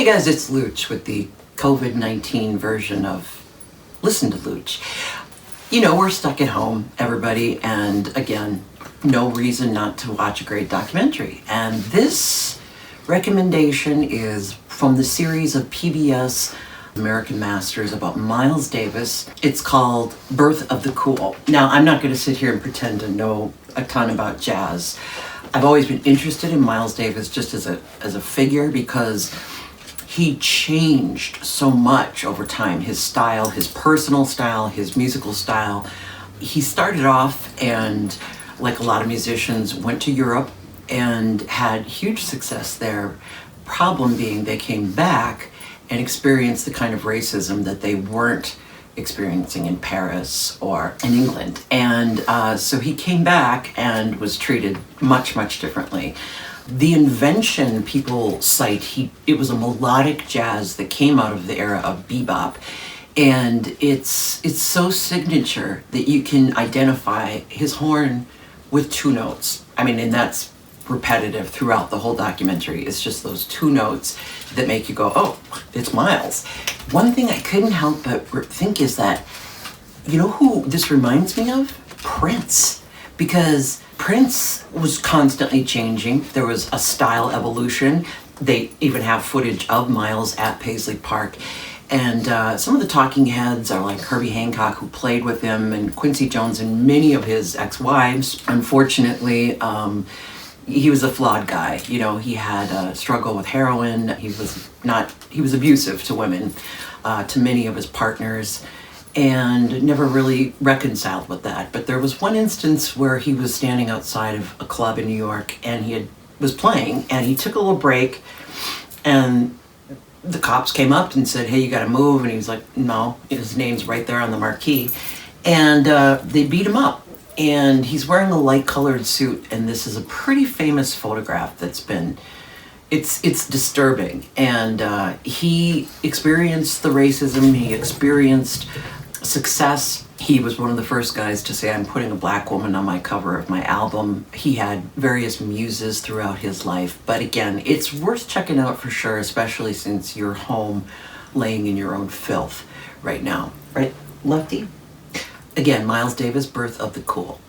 Hey guys, it's Looch with the COVID-19 version of Listen to Looch. You know, we're stuck at home, everybody, and again, no reason not to watch a great documentary. And this recommendation is from the series of PBS American Masters about Miles Davis. It's called Birth of the Cool. Now, I'm not going to sit here and pretend to know a ton about jazz. I've always been interested in Miles Davis just as a figure because he changed so much over time. His style, his personal style, his musical style. He started off and, like a lot of musicians, went to Europe and had huge success there. Problem being, they came back and experienced the kind of racism that they weren't experiencing in Paris or in England. And so he came back and was treated much, much differently. The invention people cite, it was a melodic jazz that came out of the era of bebop. And it's so signature that you can identify his horn with two notes. I mean, and that's repetitive throughout the whole documentary. It's just those two notes that make you go, oh, it's Miles. One thing I couldn't help but think is that, you know who this reminds me of? Prince. Because Prince was constantly changing. There was a style evolution. They even have footage of Miles at Paisley Park. And some of the talking heads are like Herbie Hancock, who played with him, and Quincy Jones and many of his ex-wives. Unfortunately, he was a flawed guy. You know, he had a struggle with heroin. He was abusive to women, to many of his partners, and never really reconciled with that. But there was one instance where he was standing outside of a club in New York, and he was playing, and he took a little break, and the cops came up and said, hey, you gotta move. And he was like, no, his name's right there on the marquee. And they beat him up. And he's wearing a light colored suit, and this is a pretty famous photograph that's been, it's disturbing. And he experienced the racism, he experienced success. He was one of the first guys to say, I'm putting a black woman on my cover of my album. He had various muses throughout his life. But again, it's worth checking out for sure, especially since you're home laying in your own filth right now. Right, Lefty? Again, Miles Davis, Birth of the Cool.